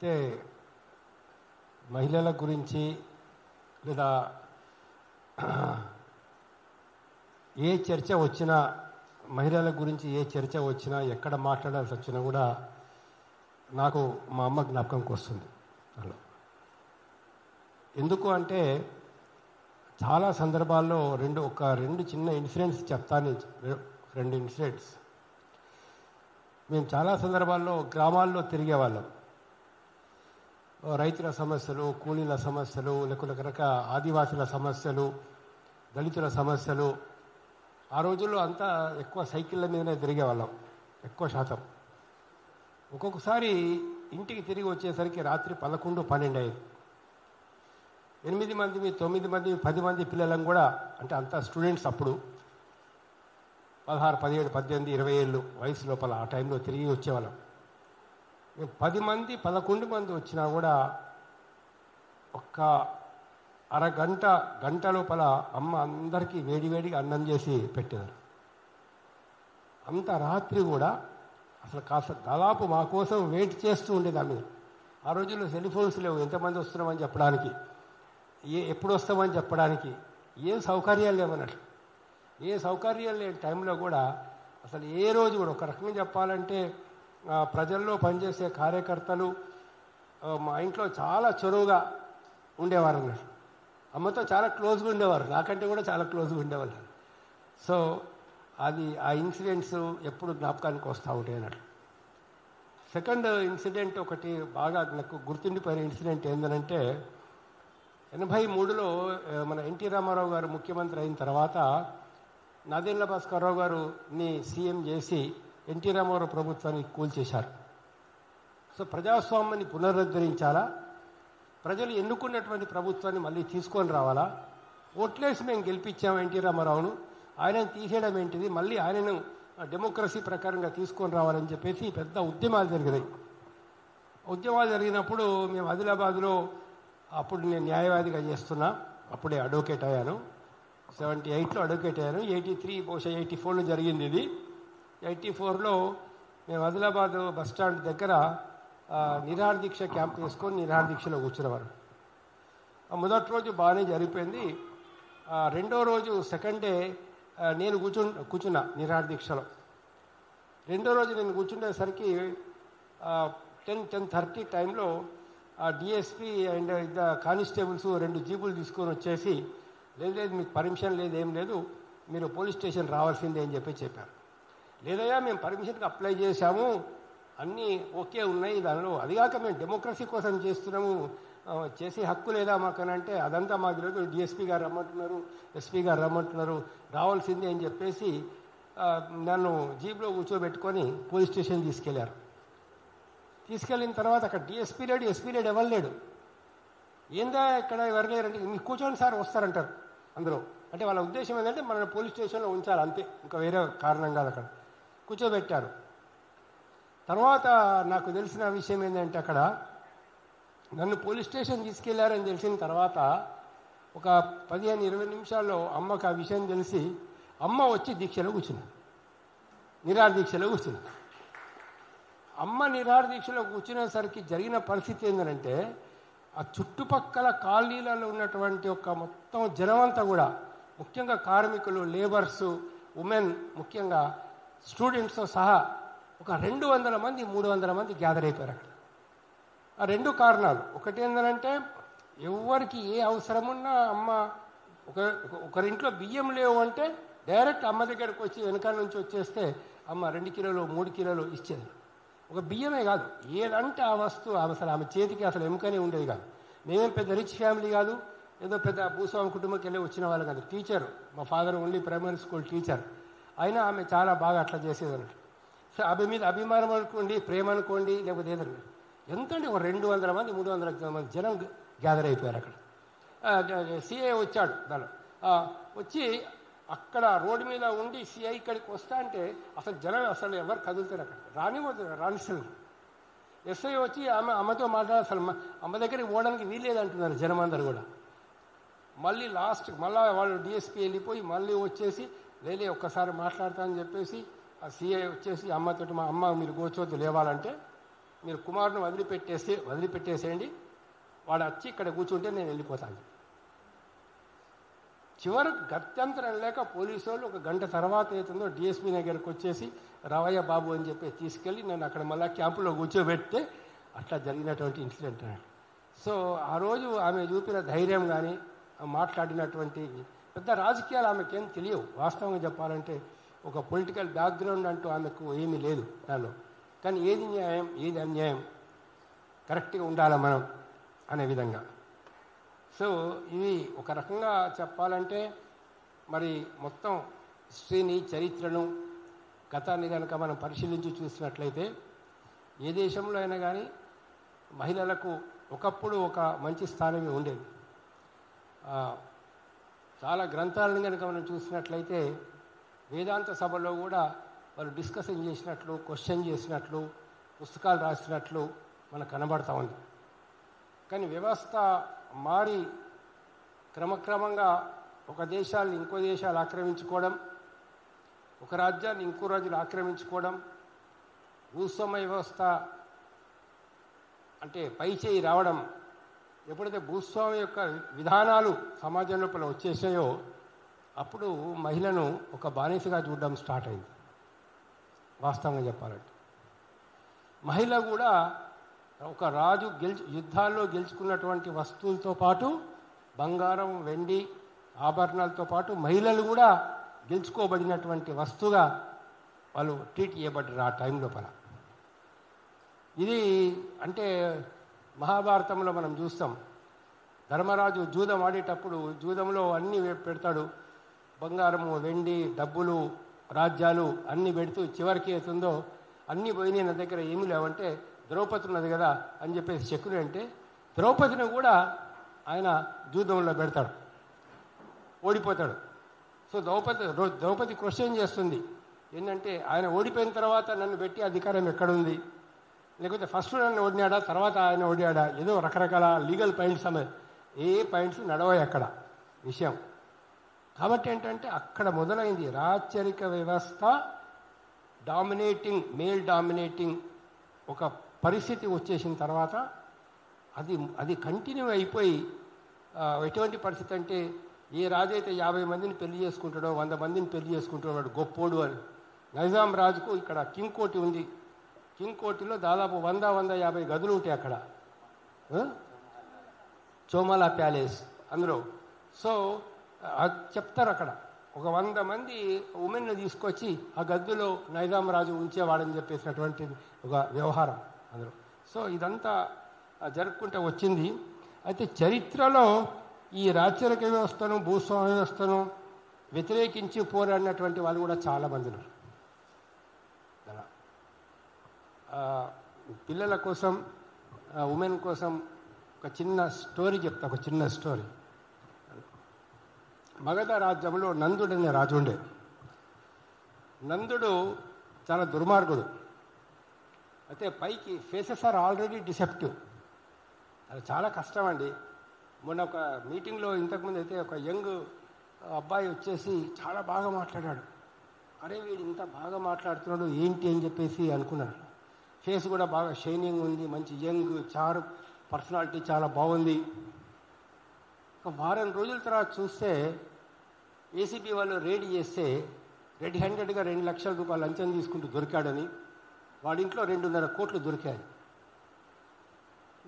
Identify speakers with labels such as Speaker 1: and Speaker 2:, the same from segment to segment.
Speaker 1: అయితే మహిళల గురించి లేదా ఏ చర్చ వచ్చినా, మహిళల గురించి ఏ చర్చ వచ్చినా, ఎక్కడ మాట్లాడాల్సి వచ్చినా కూడా నాకు మా అమ్మ జ్ఞాపకంకి వస్తుంది. అలా ఎందుకు అంటే చాలా సందర్భాల్లో రెండు చిన్న ఇన్సిడెంట్స్ చెప్తాను. రెండు ఇన్సిడెంట్స్. మేము చాలా సందర్భాల్లో గ్రామాల్లో తిరిగేవాళ్ళం. రైతుల సమస్యలు, కూలీల సమస్యలు, లేక ఆదివాసుల సమస్యలు, దళితుల సమస్యలు. ఆ రోజుల్లో అంతా ఎక్కువ సైకిళ్ళ మీదనే తిరిగేవాళ్ళం ఎక్కువ శాతం. ఒక్కొక్కసారి ఇంటికి తిరిగి వచ్చేసరికి రాత్రి 11, 12 అయ్యేది. 8 మంది, 9 మంది, 10 మంది పిల్లలను కూడా, అంటే అంతా స్టూడెంట్స్ అప్పుడు 16, 17, 18, 20 ఏళ్ళు వయసు లోపల ఆ టైంలో తిరిగి వచ్చేవాళ్ళం. 10 మంది, 11 మంది వచ్చినా కూడా ఒక్క అరగంట, గంట లోపల అమ్మ అందరికీ వేడివేడిగా అన్నం చేసి పెట్టేవారు. అంత రాత్రి కూడా అసలు కాస్త దాదాపు మా కోసం వెయిట్ చేస్తూ ఉండేది ఆమె. ఆ రోజుల్లో సెల్ ఫోన్స్ లేవు, ఎంతమంది వస్తున్నామని చెప్పడానికి, ఎప్పుడు వస్తామని చెప్పడానికి, ఏ సౌకర్యాలు లేవన్నట్లు. ఏ సౌకర్యాలు లేని టైంలో కూడా అసలు ఏ రోజు కూడా, ఒక రకంగా చెప్పాలంటే ప్రజల్లో పనిచేసే కార్యకర్తలు మా ఇంట్లో చాలా చొరవగా ఉండేవారు అన్నట్టు. అమ్మతో చాలా క్లోజ్గా ఉండేవారు, నాకంటే కూడా చాలా క్లోజ్గా ఉండేవాళ్ళు. సో అది ఆ ఇన్సిడెంట్స్ ఎప్పుడు జ్ఞాపకానికి వస్తూ ఉంటాయి అన్నట్లు. సెకండ్ ఇన్సిడెంట్ ఒకటి బాగా నాకు గుర్తుండిపోయిన ఇన్సిడెంట్ ఏంటంటే 83లో మన ఎన్టీ రామారావు గారు ముఖ్యమంత్రి అయిన తర్వాత నాదెండ్ల భాస్కర్రావు గారుని సీఎం చేసి ఎన్టీ రామారావు ప్రభుత్వాన్ని కూల్చేశారు. సో ప్రజాస్వామ్యాన్ని పునరుద్ధరించాలా, ప్రజలు ఎన్నుకున్నటువంటి ప్రభుత్వాన్ని మళ్ళీ తీసుకొని రావాలా, ఓట్లేసి మేము గెలిపించాము ఎన్టీ రామారావును, ఆయనను తీసేయడం ఏంటిది, మళ్ళీ ఆయనను డెమోక్రసీ ప్రకారంగా తీసుకొని రావాలని చెప్పేసి పెద్ద ఉద్యమాలు జరిగినాయి. ఉద్యమాలు జరిగినప్పుడు మేము ఆదిలాబాద్లో, అప్పుడు నేను న్యాయవాదిగా చేస్తున్నా, అప్పుడే అడ్వకేట్ అయ్యాను. 78లో అడ్వకేట్ అయ్యాను. 83 బహుశా 84లో జరిగింది ఇది. 84లో మేము ఆదిలాబాద్ బస్టాండ్ దగ్గర నిరాహార దీక్ష క్యాంప్ వేసుకొని నిరాహార దీక్షలో కూర్చునేవారు. మొదటి రోజు బాగానే జరిగిపోయింది. రెండో రోజు సెకండ్ డే నేను కూర్చున్నా నిరాహార దీక్షలో. రెండో రోజు నేను కూర్చుండేసరికి 10:30 టైంలో డిఎస్పీ అండ్ కానిస్టేబుల్స్ 2 జీపులు తీసుకొని వచ్చేసి, లేదు మీకు పర్మిషన్ లేదు, ఏం లేదు, మీరు పోలీస్ స్టేషన్ రావాల్సిందే అని చెప్పారు. లేదయ్యా మేము పర్మిషన్కి అప్లై చేశాము, అన్నీ ఓకే ఉన్నాయి దానిలో, అదిగాక మేము డెమోక్రసీ కోసం చేస్తున్నాము, చేసే హక్కు లేదా మాకని అంటే అదంతా మాకు లేదు, డిఎస్పీ గారు రమ్మంటున్నారు, ఎస్పీ గారు రమ్మంటున్నారు, రావాల్సిందే అని చెప్పేసి నన్ను జీప్లో కూర్చోబెట్టుకొని పోలీస్ స్టేషన్ తీసుకెళ్లారు. తీసుకెళ్ళిన తర్వాత అక్కడ డిఎస్పీ లేడు, ఎస్పీ లేడు, ఎవరు లేడు. ఏందా ఇక్కడ ఎవరు లేరంటే, మీకు కూర్చోండి సార్ వస్తారంటారు అందరూ. అంటే వాళ్ళ ఉద్దేశం ఏంటంటే మన పోలీస్ స్టేషన్లో ఉంచాలి అంతే, ఇంకా వేరే కారణం కాదు. అక్కడ కూర్చోబెట్టారు. తర్వాత నాకు తెలిసిన విషయం ఏంటంటే, అక్కడ నన్ను పోలీస్ స్టేషన్ తీసుకెళ్లారని తెలిసిన తర్వాత ఒక 15-20 నిమిషాల్లో అమ్మకు ఆ విషయం తెలిసి అమ్మ వచ్చి దీక్షలో కూర్చుంది, నిరాహార దీక్షలో కూర్చుంది. అమ్మ నిరాహార దీక్షలో కూర్చునేసరికి జరిగిన పరిస్థితి ఏంటంటే, ఆ చుట్టుపక్కల కాలనీలలో ఉన్నటువంటి ఒక మొత్తం జనమంతా కూడా, ముఖ్యంగా కార్మికులు, లేబర్సు, ఉమెన్, ముఖ్యంగా స్టూడెంట్స్తో సహా ఒక 200 మంది 300 మంది గ్యాదర్ అయిపోయారు అక్కడ. ఆ 2 కారణాలు. ఒకటి ఏంటంటే, ఎవరికి ఏ అవసరమున్నా అమ్మ, ఒకరింట్లో బియ్యం లేవు అంటే డైరెక్ట్ అమ్మ దగ్గరకు వచ్చి వెనకాల నుంచి వచ్చేస్తే అమ్మ 2 కిలోలు 3 కిలోలు ఇచ్చేది. ఒక బియ్యమే కాదు, ఏదంటే ఆ వస్తువు అసలు ఆమె చేతికి అసలు ఎముకనే ఉండేది కాదు. మేమేం పెద్ద రిచ్ ఫ్యామిలీ కాదు, ఏదో పెద్ద భూస్వామి కుటుంబంకి వెళ్ళి వచ్చిన వాళ్ళు కాదు. టీచర్, మా father only primary school teacher, అయినా ఆమె చాలా బాగా అట్లా చేసేది అన్నట్టు. సో ఆమె మీద అభిమానం అనుకోండి, ప్రేమ అనుకోండి, లేకపోతే ఏదండి, ఎంతంటే ఒక 200 మంది 300 మంది జనం గ్యాదర్ అయిపోయారు అక్కడ. సిఐ వచ్చాడు, దానిలో వచ్చి అక్కడ రోడ్డు మీద ఉండి సిఐ ఇక్కడికి వస్తా అంటే అసలు జనం అసలు ఎవరు కదులుతారు అక్కడ, రానిస్తారు. ఎస్ఐ వచ్చి అమ్మతో మాట్లాడాలి, అసలు అమ్మ దగ్గరికి పోవడానికి వీల్లేదంటున్నారు జనం అందరు కూడా. మళ్ళీ మళ్ళీ వాళ్ళు డిఎస్పీ వెళ్ళిపోయి మళ్ళీ వచ్చేసి లేలే ఒక్కసారి మాట్లాడతా అని చెప్పేసి ఆ సిఐ వచ్చేసి అమ్మతోటి, మా అమ్మ మీరు కూర్చోవద్దు లేవాలంటే మీరు కుమారుని వదిలిపెట్టేసేయండి, వాడు వచ్చి ఇక్కడ కూర్చుంటే నేను వెళ్ళిపోతాను. చివరికి గత్యంతరం లేక పోలీసు వాళ్ళు ఒక గంట తర్వాత అవుతుందో డిఎస్పీ దగ్గరికి వచ్చేసి రావయ్య బాబు అని చెప్పి తీసుకెళ్ళి నన్ను అక్కడ మళ్ళీ క్యాంపులో కూర్చోబెడితే అట్లా జరిగినటువంటి ఇన్సిడెంట్. సో ఆ రోజు ఆమె చూపిన ధైర్యం కానీ మాట్లాడినటువంటి పెద్ద రాజకీయాలు ఆమెకేం తెలియవు. వాస్తవంగా చెప్పాలంటే ఒక పొలిటికల్ బ్యాక్గ్రౌండ్ అంటూ ఆమెకు ఏమీ లేదు దానిలో. కానీ ఏది న్యాయం ఏది అన్యాయం కరెక్ట్గా ఉండాలి మనం అనే విధంగా. సో ఇవి ఒక రకంగా చెప్పాలంటే మరి మొత్తం హిస్టరీని చరిత్రను గతాన్ని కనుక మనం పరిశీలించి చూసినట్లయితే ఏ దేశంలో అయినా కానీ మహిళలకు ఒకప్పుడు ఒక మంచి స్థానమే ఉండేది. చాలా గ్రంథాలను కనుక మనం చూసినట్లయితే వేదాంత సభలో కూడా వాళ్ళు డిస్కషన్ చేసినట్లు, క్వశ్చన్ చేసినట్లు, పుస్తకాలు రాసినట్లు మనకు కనబడతా ఉంది. కానీ వ్యవస్థ మారి క్రమక్రమంగా ఒక దేశాన్ని ఇంకో దేశాలు ఆక్రమించుకోవడం, ఒక రాజ్యాన్ని ఇంకో రాజులు ఆక్రమించుకోవడం, భూస్వామ్య వ్యవస్థ అంటే పై చేయి రావడం, ఎప్పుడైతే భూస్వామ్య యొక్క విధానాలు సమాజం లోపల వచ్చేసాయో అప్పుడు మహిళను ఒక బానిసగా చూడడం స్టార్ట్ అయింది. వాస్తవంగా చెప్పాలంటే మహిళ కూడా ఒక రాజు యుద్ధాల్లో గెలుచుకున్నటువంటి వస్తువులతో పాటు బంగారం, వెండి, ఆభరణాలతో పాటు మహిళలు కూడా గెలుచుకోబడినటువంటి వస్తువుగా వాళ్ళు ట్రీట్ చేయబడ్డారు ఆ టైం లోపల. ఇది అంటే మహాభారతంలో మనం చూస్తాం. ధర్మరాజు జూదం ఆడేటప్పుడు జూదంలో అన్నీ పెడతాడు, బంగారము, వెండి, డబ్బులు, రాజ్యాలు అన్నీ పెడుతూ చివరికి అవుతుందో అన్నీ పోయినాయి, నా దగ్గర ఏమీ లేవంటే ద్రౌపది ఉన్నది కదా అని చెప్పేసి శకుని అంటే ద్రౌపదిని కూడా ఆయన జూదంలో పెడతాడు, ఓడిపోతాడు. సో ద్రౌపది క్వశ్చన్ చేస్తుంది ఏంటంటే ఆయన ఓడిపోయిన తర్వాత నన్ను పెట్టి అధికారం ఎక్కడుంది, లేకపోతే ఫస్ట్ నన్ను ఓడినాడా తర్వాత ఆయన ఓడినాడా, ఏదో రకరకాల లీగల్ పాయింట్స్ ఏ పాయింట్స్ నడవాయి అక్కడ విషయం. కాబట్టి ఏంటంటే అక్కడ మొదలైంది రాచరిక వ్యవస్థ మేల్ డామినేటింగ్ ఒక పరిస్థితి వచ్చేసిన తర్వాత అది కంటిన్యూ అయిపోయి ఎటువంటి పరిస్థితి అంటే ఏ రాజు అయితే 50 మందిని పెళ్లి చేసుకుంటాడో 100 మందిని పెళ్లి చేసుకుంటాడో వాడు గొప్పోడు అని. నైజాం రాజుకు ఇక్కడ కింగ్ కోటి ఉంది, కింగ్ కోటిలో దాదాపు 100-150 గదులు ఉంటాయి అక్కడ, చోమాలా ప్యాలెస్ అందులో. సో చెప్తారు అక్కడ ఒక 100 మంది ఉమెన్ను తీసుకొచ్చి ఆ గద్దులో నైజాం రాజు ఉంచేవాడని చెప్పేసినటువంటి ఒక వ్యవహారం అందులో. సో ఇదంతా జరుపుకుంటూ వచ్చింది. అయితే చరిత్రలో ఈ రాచరిక వ్యవస్థను, భూస్వామ్య వ్యవస్థను వ్యతిరేకించి పోరాడినటువంటి వాళ్ళు కూడా చాలామంది ఉన్నారు. పిల్లల కోసం, ఉమెన్ కోసం ఒక చిన్న స్టోరీ చెప్తా. ఒక చిన్న స్టోరీ. మగధ రాజ్యంలో నందుడు అనే రాజు ఉండే. నందుడు చాలా దుర్మార్గుడు. అయితే పైకి ఫేసెస్ ఆర్ ఆల్రెడీ డిసెప్టివ్. అది చాలా కష్టం అండి. మొన్న ఒక మీటింగ్లో ఇంతకుముందు అయితే ఒక యంగ్ అబ్బాయి వచ్చేసి చాలా బాగా మాట్లాడాడు. అరే వీడు ఇంత బాగా మాట్లాడుతున్నాడు ఏంటి అని చెప్పేసి అనుకున్నాను. ఫేస్ కూడా బాగా షైనింగ్ ఉంది, మంచి యంగ్ పర్సనాలిటీ చాలా బాగుంది. ఒక వారం రోజుల తర్వాత చూస్తే ఏసీబీ వాళ్ళు రేడ్ చేస్తే రెడ్ హ్యాండెడ్గా 2 లక్షల రూపాయలు లంచం తీసుకుంటూ దొరికాడని, వాడింట్లో 2.5 కోట్లు దొరికాయి.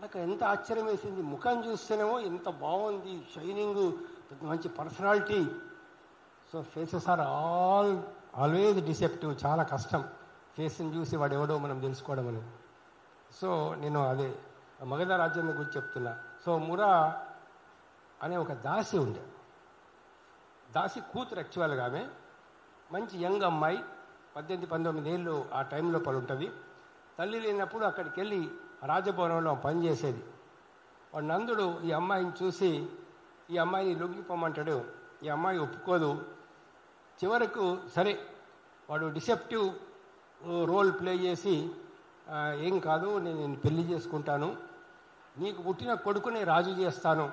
Speaker 1: నాకు ఎంత ఆశ్చర్యం వేసింది. ముఖం చూస్తేనేమో ఎంత బాగుంది, షైనింగ్, మంచి personality. So faces are always deceptive. చాలా కష్టం ఫేస్ని చూసి వాడు ఎవడో మనం తెలుసుకోవడం అనేది. సో నేను అదే మగధ రాజ్యం గురించి చెప్తున్నా. సో మురా అనే ఒక దాసి ఉండే. దాసి కూతురు యాక్చువల్గా ఆమె మంచి యంగ్ అమ్మాయి, 18-19 ఏళ్ళు ఆ టైంలో ఉంటుంది. తల్లి లేనప్పుడు అక్కడికి వెళ్ళి రాజభవనంలో పనిచేసేది. వాడు నందుడు ఈ అమ్మాయిని చూసి ఈ అమ్మాయిని లొంగిపోమంటాడు. ఈ అమ్మాయి ఒప్పుకోదు. చివరకు సరే వాడు డిసెప్టివ్ రోల్ ప్లే చేసి ఏం కాదు నేను పెళ్లి చేసుకుంటాను, నీకు పుట్టిన కొడుకుని రాజు చేస్తాను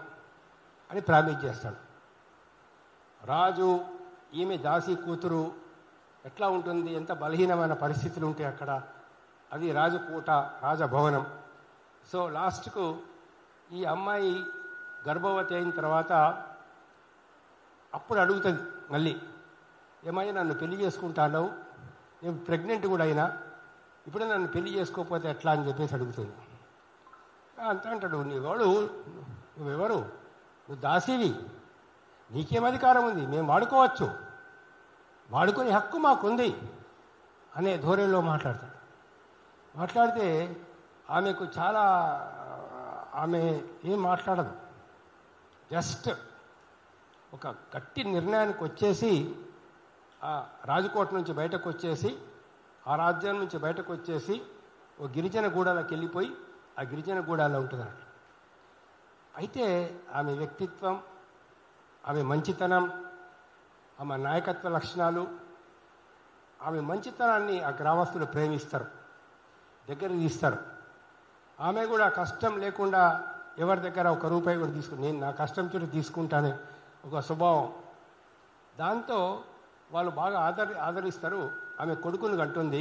Speaker 1: అని ప్రామిస్ చేస్తాడు. రాజు ఈమె దాసి కూతురు ఎట్లా ఉంటుంది, ఎంత బలహీనమైన పరిస్థితులు ఉంటాయి అక్కడ. అది రాజకోట, రాజభవనం. సో లాస్ట్కు ఈ అమ్మాయి గర్భవతి అయిన తర్వాత అప్పుడు అడుగుతుంది మళ్ళీ, ఏమయ్యా నన్ను పెళ్లి చేసుకుంటాను, నేను ప్రెగ్నెంట్ కూడా అయినా, ఇప్పుడే నన్ను పెళ్లి చేసుకోకపోతే ఎట్లా అని చెప్పేసి అడుగుతుంది. అంత అంటాడు, నువ్వెవరు, నువ్వు దాసివి, నీకేం అధికారం ఉంది, మేము వాడుకోవచ్చు, వాడుకునే హక్కు మాకుంది అనే ధోరణిలో మాట్లాడతాడు. మాట్లాడితే ఆమెకు చాలా, ఆమె ఏం మాట్లాడదు, జస్ట్ ఒక గట్టి నిర్ణయానికి వచ్చేసి ఆ రాజకోట నుంచి బయటకు వచ్చేసి, ఆ రాజ్యం నుంచి బయటకు వచ్చేసి ఓ గిరిజన గూడాలకు వెళ్ళిపోయి ఆ గిరిజన గూడాలో ఉంటుందన్నట్టు. అయితే ఆమె వ్యక్తిత్వం, ఆమె మంచితనం, ఆమె నాయకత్వ లక్షణాలు, ఆమె మంచితనాన్ని ఆ గ్రామస్తులు ప్రేమిస్తారు, దగ్గరికి తీస్తారు. ఆమె కూడా కష్టం లేకుండా ఎవరి దగ్గర ఒక రూపాయి కూడా తీసుకుని, నేను నా కష్టం చుట్టూ తీసుకుంటానే ఒక స్వభావం. దాంతో వాళ్ళు బాగా ఆదరిస్తారు. ఆమె కొడుకును కంటుంది.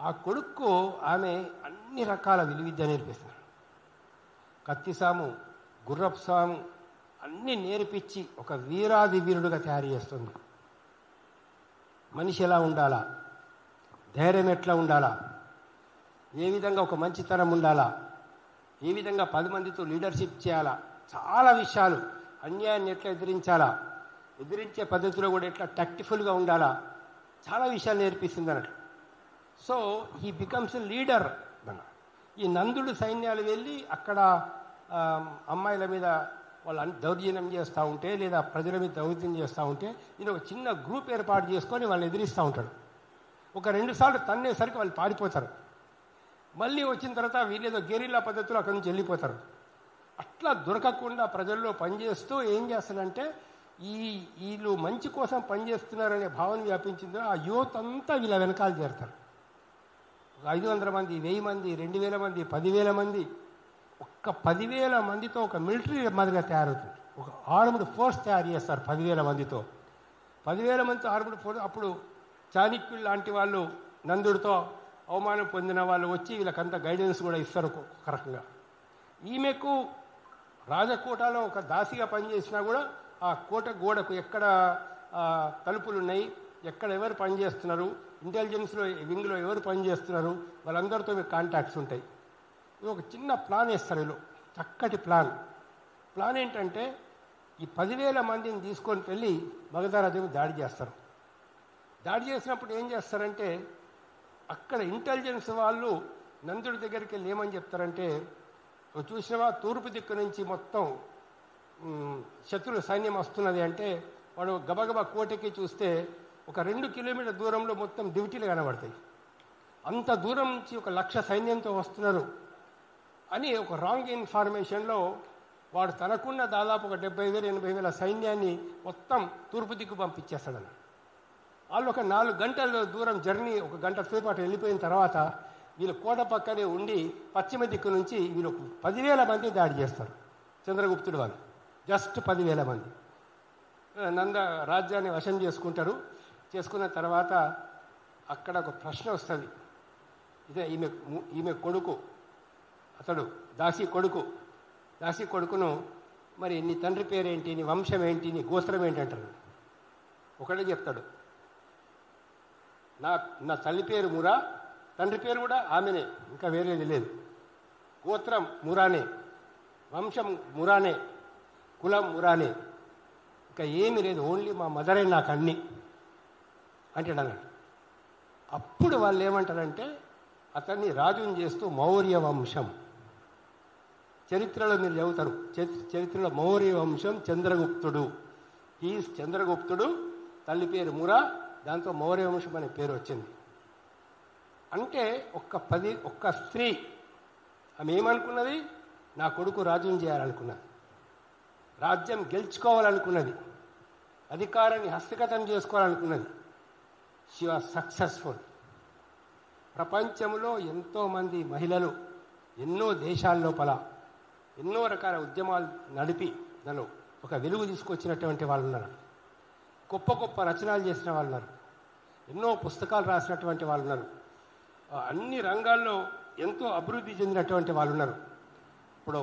Speaker 1: ఆ కొడుకు ఆమె అన్ని రకాల విలువిద్య నేర్పిస్తారు. కత్తిసాము, గుర్రపు సాము అన్నీ నేర్పించి ఒక వీరాది వీరుడుగా తయారు చేస్తుంది. మనిషి ఎలా ఉండాలా, ధైర్యం ఎట్లా ఉండాలా, ఏ విధంగా ఒక మంచితనం ఉండాలా, ఏ విధంగా 10 మందితో లీడర్షిప్ చేయాలా, చాలా విషయాలు, అన్యాయాన్ని ఎట్లా ఎదిరించాలా, ఎదిరించే పద్ధతిలో కూడా ఎట్లా టాక్టిఫుల్గా ఉండాలా, చాలా విషయాలు నేర్పిస్తుంది అన్నట్లు. So he becomes a leader. ఈ నందుడు సైన్యాలు వెళ్ళి అక్కడ అమ్మాయిల మీద వాళ్ళు దౌర్జన్యం చేస్తూ ఉంటే, లేదా ప్రజల మీద దౌర్జన్యం చేస్తూ ఉంటే, ఈయన ఒక చిన్న గ్రూప్ ఏర్పాటు చేసుకొని వాళ్ళని ఎదిరిస్తూ ఉంటాడు. ఒక 2 సార్లు తన్నేసరికి వాళ్ళు పారిపోతారు. మళ్ళీ వచ్చిన తర్వాత వీళ్ళేదో గెరిల్లా పద్ధతిలో అక్కడి నుంచి వెళ్ళిపోతారు. అట్లా దొరకకుండా ప్రజల్లో పనిచేస్తూ ఏం చేస్తారంటే, వీళ్ళు మంచి కోసం పనిచేస్తున్నారనే భావన వ్యాపించిందో ఆ యువత అంతా వీళ్ళ వెనకాల చేరుతారు. 500 మంది, 1000 మంది, 2000 మంది, 10,000 మంది, ఒక్క 10,000 మందితో ఒక మిలిటరీ మాదిరిగా తయారవుతుంది. ఒక ఆర్మ్డ్ ఫోర్స్ తయారు చేస్తారు 10,000 మందితో. 10,000 మందితో ఆర్మ్డ్ ఫోర్స్. అప్పుడు చాణక్యులు లాంటి వాళ్ళు నందుడితో అవమానం పొందిన వాళ్ళు వచ్చి వీళ్ళకంతా గైడెన్స్ కూడా ఇస్తారు ఒక రకంగా. ఈమెకు రాజకోటలో ఒక దాసిగా పనిచేసినా కూడా ఆ కోట గోడకు ఎక్కడ తలుపులు ఉన్నాయి, ఎక్కడ ఎవరు పనిచేస్తున్నారు, ఇంటెలిజెన్స్లో వింగ్లో ఎవరు పనిచేస్తున్నారు, వాళ్ళందరితో మీకు కాంటాక్ట్స్ ఉంటాయి. ఇది ఒక చిన్న ప్లాన్ వేస్తారు వీళ్ళు, చక్కటి ప్లాన్ ఏంటంటే ఈ 10,000 మందిని తీసుకొని వెళ్ళి మగధరాజ్యం దాడి చేస్తారు. దాడి చేసినప్పుడు ఏం చేస్తారంటే, అక్కడ ఇంటెలిజెన్స్ వాళ్ళు నందుడి దగ్గరికి వెళ్ళి ఏమని చెప్తారంటే, చూసినవా తూర్పు దిక్కు నుంచి మొత్తం శత్రు సైన్యం వస్తున్నది అంటే, వాడు గబగబా కోటకి చూస్తే ఒక 2 కిలోమీటర్ల దూరంలో మొత్తం డ్యూటీలు కనబడతాయి. అంత దూరం నుంచి 1,00,000 సైన్యంతో వస్తున్నారు అని ఒక రాంగ్ ఇన్ఫర్మేషన్లో వాడు తనకున్న దాదాపు ఒక 70,000-80,000 సైన్యాన్ని మొత్తం తూర్పు దిక్కు పంపించేస్తాడని. వాళ్ళు ఒక 4 గంటల దూరం జర్నీ, 1 గంట సేపు అటు వెళ్ళిపోయిన తర్వాత వీళ్ళు కోట పక్కనే ఉండి పశ్చిమ దిక్కు నుంచి వీళ్ళు 10,000 మంది దాడి చేస్తారు. చంద్రగుప్తుడు వాళ్ళు జస్ట్ 10,000 మంది నంద రాజ్యాన్ని వశం చేసుకుంటారు. చేసుకున్న తర్వాత అక్కడ ఒక ప్రశ్న వస్తుంది. ఇదే ఈమె కొడుకు, అతడు దాసి కొడుకును మరి నీ తండ్రి పేరేంటి, నీ వంశం ఏంటి, నీ గోత్రం ఏంటి అంటారు. ఒకడే చెప్తాడు, నా తల్లి పేరు మురా, తండ్రి పేరు కూడా ఆమెనే, ఇంకా వేరేది లేదు, గోత్రం మురానే, వంశం మురానే, కులం మురానే, ఇంకా ఏమీ లేదు, ఓన్లీ మా మదరే నాకు అన్ని అంటాడు అన్నాడు. అప్పుడు వాళ్ళు ఏమంటారంటే, అతన్ని రాజుని చేస్తూ మౌర్య వంశం, చరిత్రలో మీరు చదువుతారు, చరిత్రలో మౌర్య వంశం చంద్రగుప్తుడు, ఈజ్ చంద్రగుప్తుడు, తల్లి పేరు మురా, దాంతో మౌర్య వంశం అనే పేరు వచ్చింది. అంటే ఒక్క స్త్రీ ఆమె ఏమనుకున్నది, నా కొడుకు రాజ్యం చేయాలనుకున్నది, రాజ్యం గెలుచుకోవాలనుకున్నది, అధికారాన్ని హస్తగతం చేసుకోవాలనుకున్నది. She was successful. ప్రపంచంలో ఎంతోమంది మహిళలు ఎన్నో దేశాల లోపల ఎన్నో రకాల ఉద్యమాలు నడిపి దానిలో ఒక వెలుగు తీసుకొచ్చినటువంటి వాళ్ళు ఉన్నారు. గొప్ప గొప్ప రచనలు చేసిన వాళ్ళు ఉన్నారు. ఎన్నో పుస్తకాలు రాసినటువంటి వాళ్ళు ఉన్నారు. అన్ని రంగాల్లో ఎంతో అభివృద్ధి చెందినటువంటి వాళ్ళు ఉన్నారు. ఇప్పుడు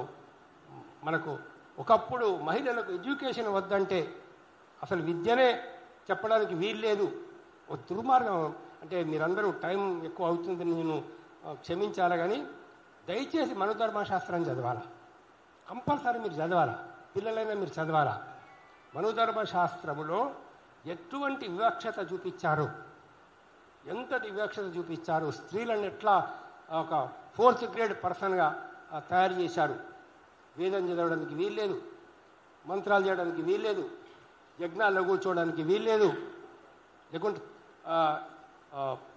Speaker 1: మనకు ఒకప్పుడు మహిళలకు ఎడ్యుకేషన్ వద్దంటే అసలు విద్యనే చెప్పడానికి వీల్లేదు. ఒక దుర్మార్గం. అంటే మీరందరూ టైం ఎక్కువ అవుతుందని నేను క్షమించాలా, కానీ దయచేసి మనుధర్మశాస్త్రం చదవాలా, కంపల్సరీ మీరు చదవాలా, పిల్లలైనా మీరు చదవాలా. మనుధర్మశాస్త్రములో ఎటువంటి వివక్షత చూపించారు, ఎంతటి వివక్షత చూపించారు, స్త్రీలను ఎట్లా ఒక 4th గ్రేడ్ పర్సన్గా తయారు చేశారు. వేదం చదవడానికి వీల్లేదు, మంత్రాలు చేయడానికి వీల్లేదు, యజ్ఞాల్లో కూర్చోవడానికి వీల్లేదు, లేకుంటే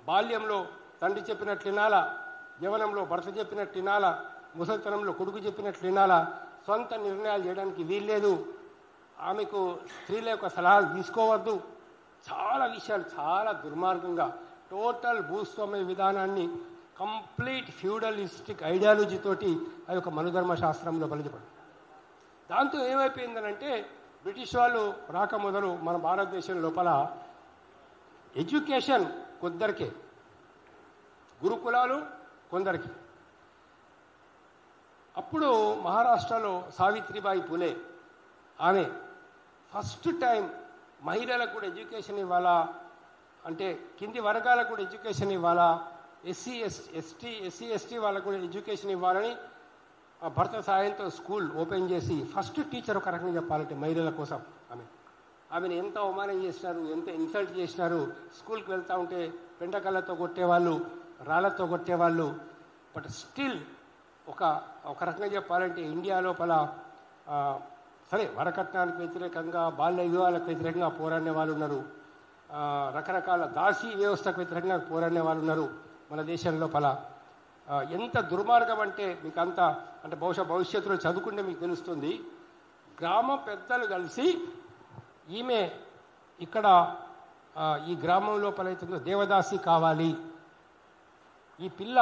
Speaker 1: బాల్యంలో తండ్రి చెప్పినట్లు వినాలా, యవనంలో భర్త చెప్పినట్టు వినాలా, ముసలితనంలో కొడుకు చెప్పినట్లు వినాలా, సొంత నిర్ణయాలు చేయడానికి వీల్లేదు, ఆమెకు స్త్రీల యొక్క సలహాలు తీసుకోవద్దు. చాలా విషయాలు చాలా దుర్మార్గంగా టోటల్ భూస్వామ్య విధానాన్ని కంప్లీట్ ఫ్యూడలిస్టిక్ ఐడియాలజీ తోటి అది ఒక మనుధర్మశాస్త్రంలో బలిపడింది. దాంతో ఏమైపోయిందనంటే బ్రిటిష్ వాళ్ళు రాక మొదలు మన భారతదేశం లోపల ఎడ్యుకేషన్ కొందరికే, గురుకులాలు కొందరికి. అప్పుడు మహారాష్ట్రలో సావిత్రిబాయి పూలే ఆమె ఫస్ట్ టైం మహిళలకు కూడా ఎడ్యుకేషన్ ఇవ్వాలా, అంటే కింది వర్గాలకు కూడా ఎడ్యుకేషన్ ఇవ్వాలా, ఎస్సీ ఎస్టీ వాళ్ళకు కూడా ఎడ్యుకేషన్ ఇవ్వాలని భర్త సాయంతో స్కూల్ ఓపెన్ చేసి ఫస్ట్ టీచర్ ఒక రకంగా చెప్పాలంటే మహిళల కోసం ఆమెను ఎంత అవమానం చేసినారు, ఎంత ఇన్సల్ట్ చేసినారు. స్కూల్కి వెళ్తూ ఉంటే పెంటకళ్ళతో కొట్టేవాళ్ళు, రాళ్లతో కొట్టేవాళ్ళు. బట్ స్టిల్ ఒక రకంగా చెప్పాలంటే ఇండియా లోపల సరే వరకట్నానికి వ్యతిరేకంగా, బాల్య వివాహాలకు వ్యతిరేకంగా పోరాడే వాళ్ళు ఉన్నారు, రకరకాల దాసీ వ్యవస్థకు వ్యతిరేకంగా పోరాడే వాళ్ళు ఉన్నారు మన దేశం లోపల. ఎంత దుర్మార్గం అంటే మీకు అంత అంటే బహుశా భవిష్యత్తులో చదువుకుంటే మీకు తెలుస్తుంది. గ్రామ పెద్దలు కలిసి ఈమె ఇక్కడ ఈ గ్రామం లోపల అవుతుందో దేవదాసి కావాలి, ఈ పిల్ల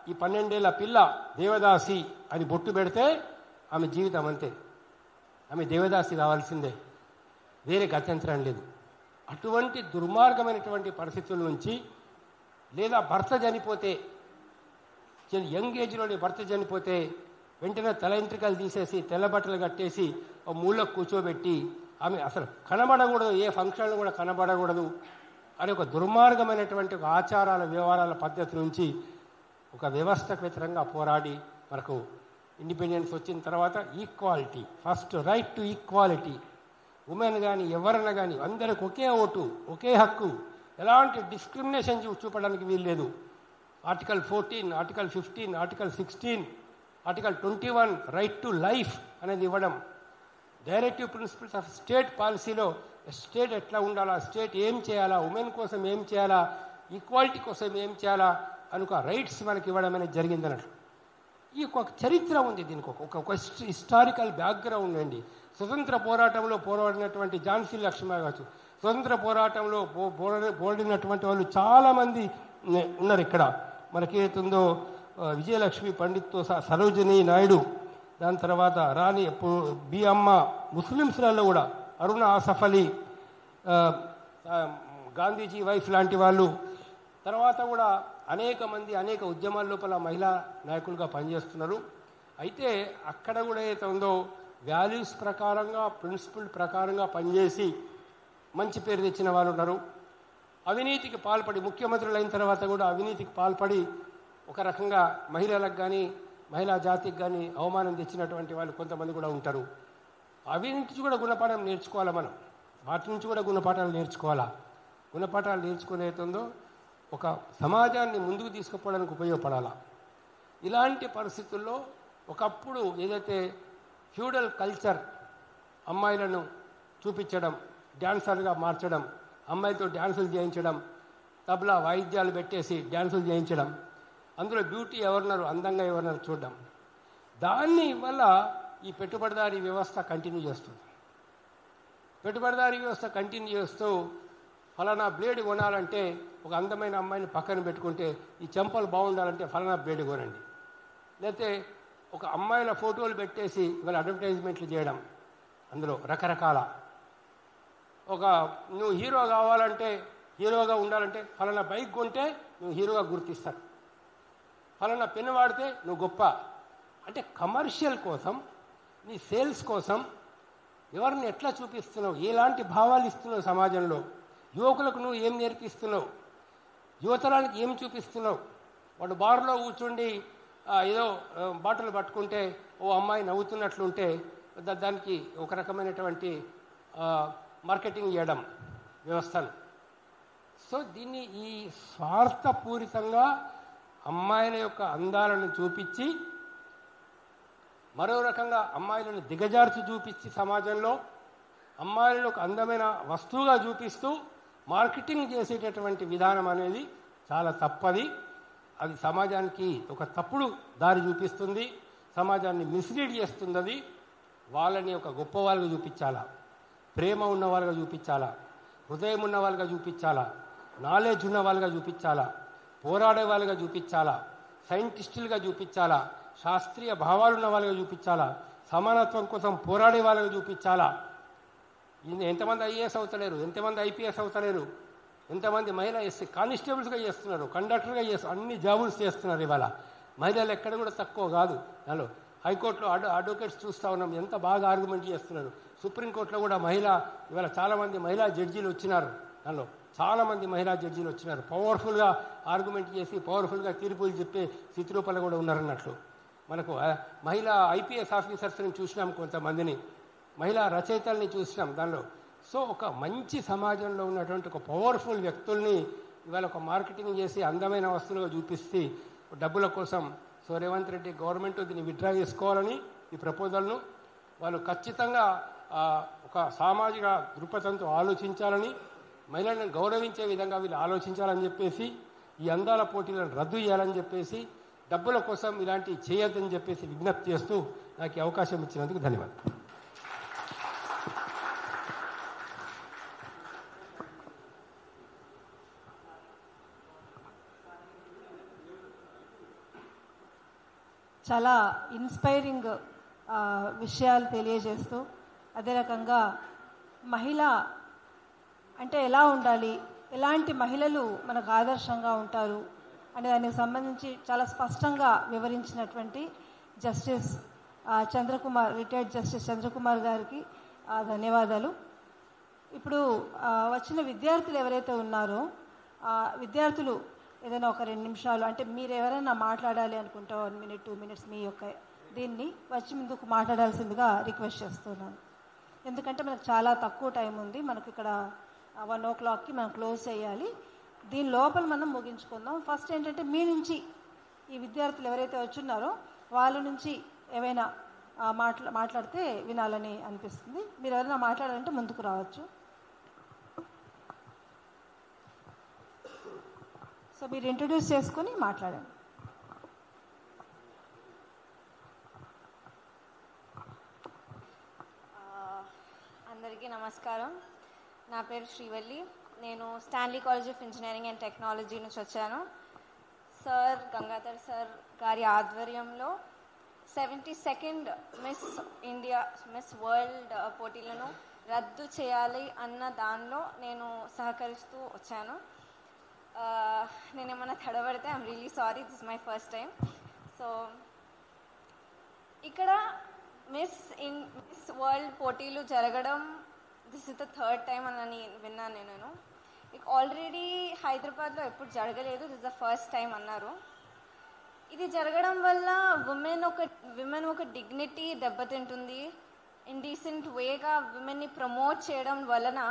Speaker 1: ఈ 12 ఏళ్ల పిల్ల దేవదాసి అని బొట్టు పెడితే ఆమె జీవితం అంతే, ఆమె దేవదాసి కావాల్సిందే, వేరే గత్యంతరం లేదు. అటువంటి దుర్మార్గమైనటువంటి పరిస్థితుల నుంచి, లేదా భర్త చనిపోతే యంగ్ ఏజ్లోని భర్త చనిపోతే వెంటనే తల ఎంట్రికలు తీసేసి తెల్ల బట్టలు కట్టేసి ఒక మూలకు కూర్చోబెట్టి ఆమె అసలు కనబడకూడదు, ఏ ఫంక్షన్లు కూడా కనబడకూడదు అని ఒక దుర్మార్గమైనటువంటి ఒక ఆచారాల వ్యవహారాల పద్ధతి నుంచి ఒక వ్యవస్థకు వ్యతిరేకంగా పోరాడి మనకు ఇండిపెండెన్స్ వచ్చిన తర్వాత equality, first right to equality, women కానీ ఎవరైనా కానీ అందరికి ఒకే ఓటు, ఒకే హక్కు, ఎలాంటి డిస్క్రిమినేషన్ చూపడానికి వీల్లేదు. Article 14, article 15, article 16, article 21 right to life అనేది ఇవ్వడం. డైరెక్టివ్ ప్రిన్సిపల్స్ ఆఫ్ స్టేట్ పాలసీలో స్టేట్ ఎట్లా ఉండాలా, స్టేట్ ఏం చేయాలా, ఉమెన్ కోసం ఏం చేయాలా, ఈక్వాలిటీ కోసం ఏం చేయాలా అని ఒక రైట్స్ మనకి ఇవ్వడం అనేది జరిగింది అన్నట్లు. ఈ ఒక చరిత్ర ఉంది, దీనికి ఒక హిస్టారికల్ బ్యాక్గ్రౌండ్ అండి. స్వతంత్ర పోరాటంలో పోరాడినటువంటి ఝాన్సీ లక్ష్మీబాయి కావచ్చు, స్వతంత్ర పోరాటంలో పోరాడినటువంటి వాళ్ళు చాలామంది ఉన్నారు ఇక్కడ. మనకి ఏతుందో విజయలక్ష్మి పండిత్తో సరోజినీ నాయుడు, దాని తర్వాత రాణి బి అమ్మ, ముస్లిమ్స్లలో కూడా అరుణ ఆసఫ్ అలీ, గాంధీజీ వైఫ్ లాంటి వాళ్ళు, తర్వాత కూడా అనేక మంది అనేక ఉద్యమాల లోపల మహిళా నాయకులుగా పనిచేస్తున్నారు. అయితే అక్కడ కూడా ఏదైతే ఉందో వాల్యూస్ ప్రకారంగా, ప్రిన్సిపల్ ప్రకారంగా పనిచేసి మంచి పేరు తెచ్చిన వాళ్ళు ఉన్నారు. అవినీతికి పాల్పడి ముఖ్యమంత్రులు అయిన తర్వాత కూడా అవినీతికి పాల్పడి ఒక రకంగా మహిళలకు కానీ మహిళా జాతికి కానీ అవమానం తెచ్చినటువంటి వాళ్ళు కొంతమంది కూడా ఉంటారు. అవినీతి నుంచి కూడా గుణపాఠం నేర్చుకోవాలా మనం, వాటి నుంచి కూడా గుణపాఠాలు నేర్చుకోవాలా. గుణపాఠాలు నేర్చుకునేతుందో ఒక సమాజాన్ని ముందుకు తీసుకుపోవడానికి ఉపయోగపడాలా. ఇలాంటి పరిస్థితుల్లో ఒకప్పుడు ఏదైతే ఫ్యూడల్ కల్చర్, అమ్మాయిలను చూపించడం, డ్యాన్సర్గా మార్చడం, అమ్మాయితో డ్యాన్సులు చేయించడం, తబలా వాయిద్యాలు పెట్టేసి డ్యాన్సులు చేయించడం, అందులో బ్యూటీ ఎవరున్నారు, అందంగా ఎవరున్నారు చూడడం, దాన్ని వల్ల ఈ పెట్టుబడిదారీ వ్యవస్థ కంటిన్యూ చేస్తుంది. పెట్టుబడిదారీ వ్యవస్థ కంటిన్యూ చేస్తూ ఫలానా బ్లేడ్ కొనాలంటే ఒక అందమైన అమ్మాయిని పక్కన పెట్టుకుంటే ఈ చెంపలు బాగుండాలంటే ఫలానా బ్లేడ్ కొనండి, లేకపోతే ఒక అమ్మాయిల ఫోటోలు పెట్టేసి ఇవాళ అడ్వర్టైజ్మెంట్లు చేయడం, అందులో రకరకాల నువ్వు హీరో కావాలంటే, హీరోగా ఉండాలంటే ఫలానా బైక్ కొంటే నువ్వు హీరోగా గుర్తిస్తారు. ఫలానా పెన్ను వాడితే నువ్వు గొప్ప అంటే కమర్షియల్ కోసం, నీ సేల్స్ కోసం ఎవరిని ఎట్లా చూపిస్తున్నావు, ఎలాంటి భావాలు ఇస్తున్నావు సమాజంలో, యువకులకు నువ్వు ఏం నేర్పిస్తున్నావు, యువతరానికి ఏం చూపిస్తున్నావు. వాడు బార్లో కూర్చుండి ఏదో బాటలు పట్టుకుంటే ఓ అమ్మాయి నవ్వుతున్నట్లుంటే దానికి ఒక రకమైనటువంటి మార్కెటింగ్ చేయడం వ్యవస్థను. సో దీన్ని ఈ స్వార్థపూరితంగా అమ్మాయిల యొక్క అందాలను చూపించి, మరో రకంగా అమ్మాయిలను దిగజార్చి చూపించి సమాజంలో అమ్మాయిలను ఒక అందమైన వస్తువుగా చూపిస్తూ మార్కెటింగ్ చేసేటటువంటి విధానం అనేది చాలా తప్పది. అది సమాజానికి ఒక తప్పుడు దారి చూపిస్తుంది, సమాజాన్ని మిస్లీడ్ చేస్తుంది. అది వాళ్ళని ఒక గొప్ప వాళ్ళగా చూపించాలా, ప్రేమ ఉన్న వాళ్ళగా చూపించాలా, హృదయం ఉన్న వాళ్ళగా చూపించాలా, నాలెడ్జ్ ఉన్న వాళ్ళగా చూపించాలా, పోరాడే వాళ్ళగా చూపించాలా, సైంటిస్టులుగా చూపించాలా, శాస్త్రీయ భావాలు ఉన్న వాళ్ళగా చూపించాలా, సమానత్వం కోసం పోరాడే వాళ్ళగా చూపించాలా. ఎంతమంది ఐఏఎస్ అవుతలేరు, ఎంతమంది ఐపీఎస్ అవుతలేరు, ఎంతమంది మహిళా ఎస్సీ కానిస్టేబుల్స్గా చేస్తున్నారు, కండక్టర్గా చేస్తున్నారు, అన్ని జాబులు చేస్తున్నారు. ఇవాళ మహిళలు ఎక్కడ కూడా తక్కువ కాదు. హలో, హైకోర్టులో అడ్వకేట్స్ చూస్తూ ఉన్నాం ఎంత బాగా ఆర్గ్యుమెంట్ చేస్తున్నారు. సుప్రీంకోర్టులో కూడా ఇవాళ చాలామంది మహిళా జడ్జీలు వచ్చినారు. దానిలో చాలామంది మహిళా జడ్జీలు వచ్చినారు. పవర్ఫుల్గా ఆర్గ్యుమెంట్ చేసి పవర్ఫుల్గా తీర్పులు చెప్పే స్థితిరూపాలు కూడా ఉన్నారన్నట్లు. మనకు మహిళా ఐపీఎస్ ఆఫీసర్స్ని చూసినాం, కొంతమందిని మహిళా రచయితల్ని చూసినాం దానిలో. సో ఒక మంచి సమాజంలో ఉన్నటువంటి ఒక పవర్ఫుల్ వ్యక్తుల్ని ఇవాళ ఒక మార్కెటింగ్ చేసి అందమైన వస్తువులుగా చూపిస్తే డబ్బుల కోసం. సో రేవంత్ రెడ్డి గవర్నమెంట్ దీన్ని విత్డ్రా చేసుకోవాలని ఈ ప్రపోజల్ను వాళ్ళు ఖచ్చితంగా ఒక సామాజిక దృక్పథంతో ఆలోచించాలని, మహిళలను గౌరవించే విధంగా వీళ్ళు ఆలోచించాలని చెప్పేసి, ఈ అందాల పోటీలను రద్దు చేయాలని చెప్పేసి, డబ్బుల కోసం ఇలాంటివి చేయొద్దని చెప్పేసి విజ్ఞప్తి చేస్తూ నాకు ఈ అవకాశం ఇచ్చినందుకు ధన్యవాదాలు.
Speaker 2: చాలా ఇన్స్పైరింగ్ విషయాలు తెలియజేస్తూ, అదే రకంగా మహిళ అంటే ఎలా ఉండాలి, ఎలాంటి మహిళలు మనకు ఆదర్శంగా ఉంటారు అనే దానికి సంబంధించి చాలా స్పష్టంగా వివరించినటువంటి justice Chandrakumar, retired justice Chandrakumar గారికి ధన్యవాదాలు. ఇప్పుడు వచ్చిన విద్యార్థులు ఎవరైతే ఉన్నారో విద్యార్థులు ఏదైనా ఒక 2 నిమిషాలు, అంటే మీరు ఎవరైనా మాట్లాడాలి అనుకుంటే 1 minute 2 minutes మీ యొక్క దీన్ని వచ్చి ముందుకు మాట్లాడాల్సిందిగా రిక్వెస్ట్ చేస్తున్నాను. ఎందుకంటే మనకు చాలా తక్కువ టైం ఉంది. మనకు ఇక్కడ 1 o'clockకి మనం క్లోజ్ చేయాలి. దీని లోపల మనం ముగించుకుందాం. ఫస్ట్ ఏంటంటే మీ నుంచి ఈ విద్యార్థులు ఎవరైతే వచ్చున్నారో వాళ్ళ నుంచి ఏవైనా మాట్లాడితే వినాలని అనిపిస్తుంది. మీరు ఎవరైనా మాట్లాడాలంటే ముందుకు రావచ్చు. సో మీరు ఇంట్రడ్యూస్ చేసుకొని మాట్లాడండి.
Speaker 3: అందరికీ నమస్కారం. నా పేరు శ్రీవల్లి. నేను Stanley college of engineering and technology నుంచి వచ్చాను. సార్ గంగాధర్ సార్ గారి ఆధ్వర్యంలో 72nd miss India, miss world పోటీలను రద్దు చేయాలి అన్న దానిలో నేను సహకరిస్తూ వచ్చాను. నేనేమన్నా తడబడితే I'm really sorry, this is my first time. So ఇక్కడ మిస్ వరల్డ్ పోటీలు జరగడం this is the 3rd time అని విన్నాను నేను. ఆల్రెడీ హైదరాబాద్లో ఎప్పుడు జరగలేదు, this is the first time అన్నారు. ఇది జరగడం వల్ల విమెన్ ఒక డిగ్నిటీ దెబ్బతింటుంది. ఇండీసెంట్ వేగా విమెన్ని ప్రమోట్ చేయడం వలన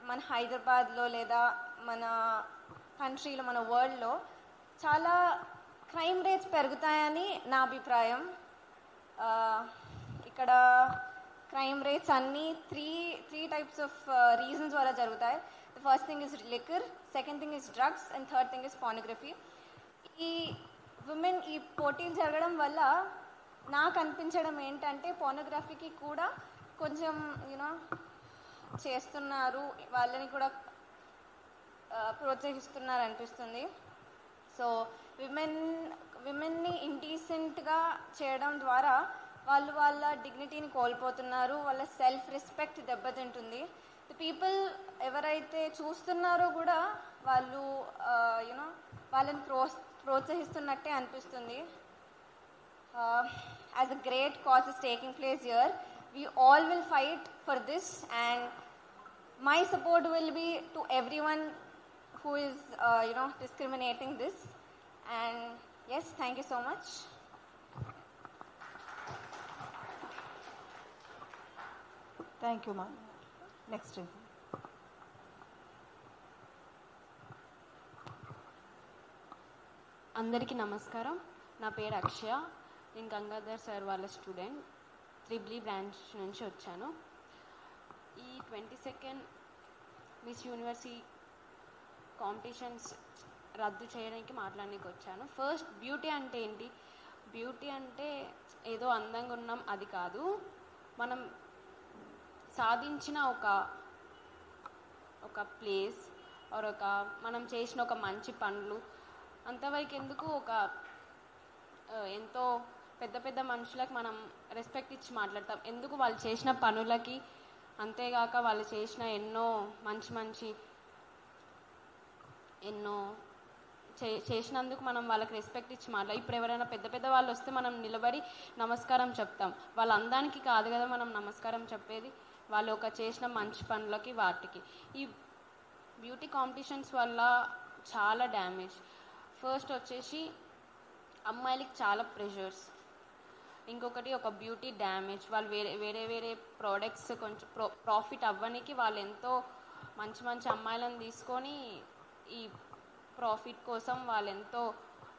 Speaker 3: మన హైదరాబాద్లో లేదా మన కంట్రీలో, మన వరల్డ్లో చాలా క్రైమ్ రేట్స్ పెరుగుతాయని నా అభిప్రాయం. ఇక్కడ క్రైమ్ రేట్స్ అన్నీ త్రీ టైప్స్ ఆఫ్ రీజన్స్ వల్ల జరుగుతాయి. The first thing is liquor, second thing is drugs and third thing is pornography. ఈ పోటీలు జరగడం వల్ల నాకు అనిపించడం ఏంటంటే పార్నోగ్రఫీకి కూడా కొంచెం చేస్తున్నారు, వాళ్ళని కూడా ప్రోత్సహిస్తున్నారు అనిపిస్తుంది. సో విమెన్ని ఇండీసెంట్గా చేయడం ద్వారా వాళ్ళ డిగ్నిటీని కోల్పోతున్నారు, వాళ్ళ సెల్ఫ్ రెస్పెక్ట్ దెబ్బతింటుంది. ది పీపుల్ ఎవరైతే చూస్తున్నారో కూడా వాళ్ళు వాళ్ళని ప్రోత్సహిస్తున్నట్టే అనిపిస్తుంది. As a great cause is taking place here, we all will fight for this, and my support will be to everyone who is discriminating this. And yes, thank you so much.
Speaker 2: Thank you మా. Next
Speaker 4: అందరికీ నమస్కారం. నా పేరు అక్షయ. నేను Gangadhar sir వాళ్ళ student, త్రిబ్లీ branch నుంచి వచ్చాను. ఈ 22nd మిస్ యూనివర్సిటీ కాంపిటీషన్స్ రద్దు చేయడానికి మాట్లాడడానికి వచ్చాను. ఫస్ట్, బ్యూటీ అంటే ఏంటి? బ్యూటీ అంటే ఏదో అందంగా ఉన్నాం అది కాదు. మనం సాధించిన ఒక ప్లేస్ ఆర్ మనం చేసిన ఒక మంచి పనులు అంతవరకు ఎందుకు, ఎంతో పెద్ద పెద్ద మనుషులకు మనం రెస్పెక్ట్ ఇచ్చి మాట్లాడతాం. ఎందుకు? వాళ్ళు చేసిన పనులకి, అంతేగాక వాళ్ళు చేసిన ఎన్నో చేసినందుకు మనం వాళ్ళకి రెస్పెక్ట్ ఇచ్చి మాట్లాడాలి. ఇప్పుడు ఎవరైనా పెద్ద పెద్ద వాళ్ళు వస్తే మనం నిలబడి నమస్కారం చెప్తాం. వాళ్ళ అందానికి కాదు కదా మనం నమస్కారం చెప్పేది, వాళ్ళు చేసిన మంచి పనులకి వాటికి. ఈ బ్యూటీ కాంపిటీషన్స్ వల్ల చాలా డ్యామేజ్. ఫస్ట్ వచ్చేసి అమ్మాయిలకి చాలా ప్రెషర్స్. ఇంకొకటి బ్యూటీ డ్యామేజ్. వాళ్ళు వేరే ప్రోడక్ట్స్ కొంచెం ప్రాఫిట్ అవ్వడానికి వాళ్ళు ఎంతో మంచి అమ్మాయిలను తీసుకొని ఈ ప్రాఫిట్ కోసం వాళ్ళు ఎంతో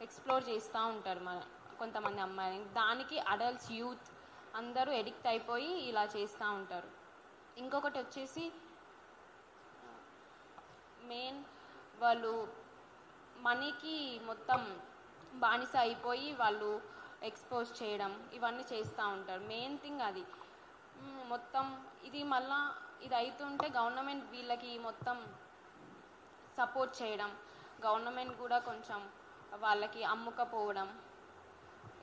Speaker 4: ఎక్స్ప్లోర్ చేస్తూ ఉంటారు కొంతమంది అమ్మాయిలని. దానికి అడల్ట్స్, యూత్ అందరూ ఎడిక్ట్ అయిపోయి ఇలా చేస్తూ ఉంటారు. ఇంకొకటి వచ్చేసి మెయిన్ వాళ్ళు మనీకి మొత్తం బానిస అయిపోయి వాళ్ళు ఎక్స్పోజ్ చేయడం ఇవన్నీ చేస్తూ ఉంటారు. మెయిన్ థింగ్ అది. మొత్తం ఇది మళ్ళా ఇది అవుతుంటే గవర్నమెంట్ వీళ్ళకి మొత్తం సపోర్ట్ చేయడం, గవర్నమెంట్ కూడా కొంచెం వాళ్ళకి అమ్ముకపోవడం,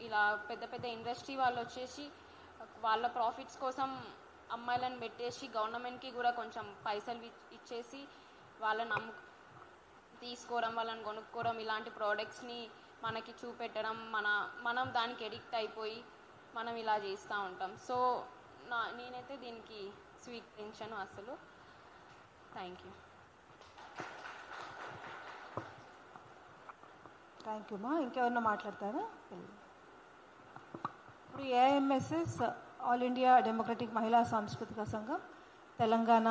Speaker 4: ఇలా పెద్ద పెద్ద ఇండస్ట్రీ వాళ్ళు వచ్చేసి వాళ్ళ ప్రాఫిట్స్ కోసం అమ్మాయిలను పెట్టేసి గవర్నమెంట్కి కూడా కొంచెం పైసలు ఇచ్చేసి వాళ్ళని తీసుకోవడం, వాళ్ళని కొనుక్కోవడం, ఇలాంటి ప్రోడక్ట్స్ని మనకి చూపెట్టడం, మనం దానికి ఎడిక్ట్ అయిపోయి మనం ఇలా చేస్తూ ఉంటాం. సో నేనైతే దీనికి స్వీకరించాను అసలు. Thank you.
Speaker 2: థ్యాంక్ యూ మా. ఇంకెవరన్నా మాట్లాడతారా? ఇప్పుడు ఏఐఎంఎస్ఎస్ ఆల్ ఇండియా డెమోక్రటిక్ మహిళా సాంస్కృతిక సంఘం తెలంగాణ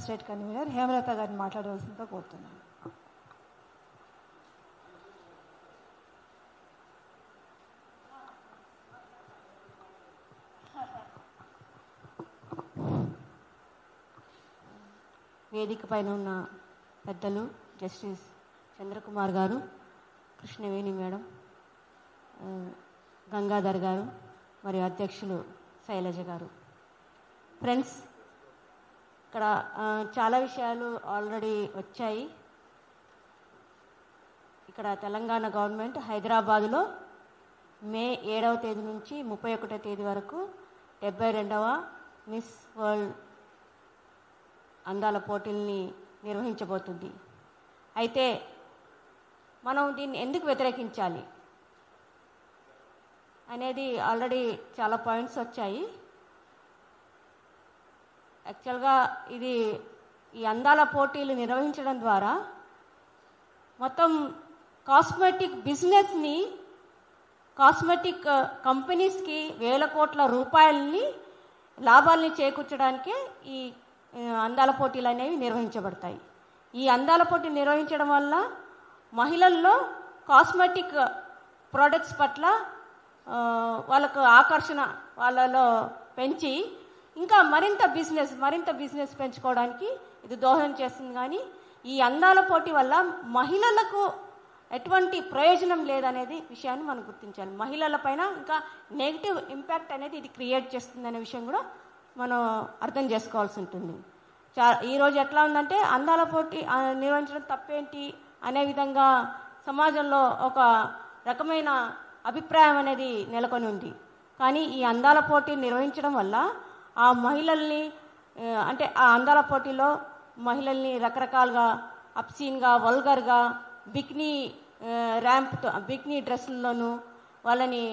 Speaker 2: స్టేట్ కన్వీనర్ హేమలత గారిని మాట్లాడవలసిందిగా కోరుతున్నాను.
Speaker 5: వేదిక పైన ఉన్న పెద్దలు జస్టిస్ చంద్రకుమార్ గారు, కృష్ణవేణి మేడం, గంగాధర్ గారు మరియు అధ్యక్షులు శైలజ గారు, ఫ్రెండ్స్, ఇక్కడ చాలా విషయాలు ఆల్రెడీ వచ్చాయి. ఇక్కడ తెలంగాణ గవర్నమెంట్ హైదరాబాదులో మే 7వ తేదీ నుంచి 31వ తేదీ వరకు 72వ మిస్ వరల్డ్ అందాల పోటీల్ని నిర్వహించబోతుంది. అయితే మనం దీన్ని ఎందుకు వ్యతిరేకించాలి అనేది ఆల్రెడీ చాలా పాయింట్స్ వచ్చాయి. యాక్చువల్గా ఈ అందాల పోటీలు నిర్వహించడం ద్వారా మొత్తం కాస్మెటిక్ బిజినెస్ని, కాస్మెటిక్ కంపెనీస్కి వేల కోట్ల రూపాయలని లాభాలని చేకూర్చడానికే ఈ అందాల పోటీలు అనేవి నిర్వహించబడతాయి. ఈ అందాల పోటీ నిర్వహించడం వల్ల మహిళల్లో కాస్మెటిక్ ప్రోడక్ట్స్ పట్ల వాళ్ళకు ఆకర్షణ వాళ్ళలో పెంచి ఇంకా మరింత బిజినెస్ పెంచుకోవడానికి ఇది దోహదం చేస్తుంది. కానీ ఈ అందాల పోటీ వల్ల మహిళలకు ఎటువంటి ప్రయోజనం లేదనేది విషయాన్ని మనం గుర్తించాలి. మహిళల పైన ఇంకా నెగిటివ్ ఇంపాక్ట్ అనేది ఇది క్రియేట్ చేస్తుంది అనే విషయం కూడా మనం అర్థం చేసుకోవాల్సి ఉంటుంది. ఈరోజు ఎట్లా ఉందంటే అందాల పోటీ నిర్వహించడం తప్పేంటి అనే విధంగా సమాజంలో ఒక రకమైన అభిప్రాయం అనేది నెలకొని ఉంది. కానీ ఈ అందాల పోటీ నిర్వహించడం వల్ల ఆ మహిళల్ని, అంటే ఆ అందాల పోటీలో మహిళల్ని రకరకాలుగా అప్సీన్గా వల్గర్గా బిక్నీ బిక్నీ డ్రెస్సుల్లోనూ వాళ్ళని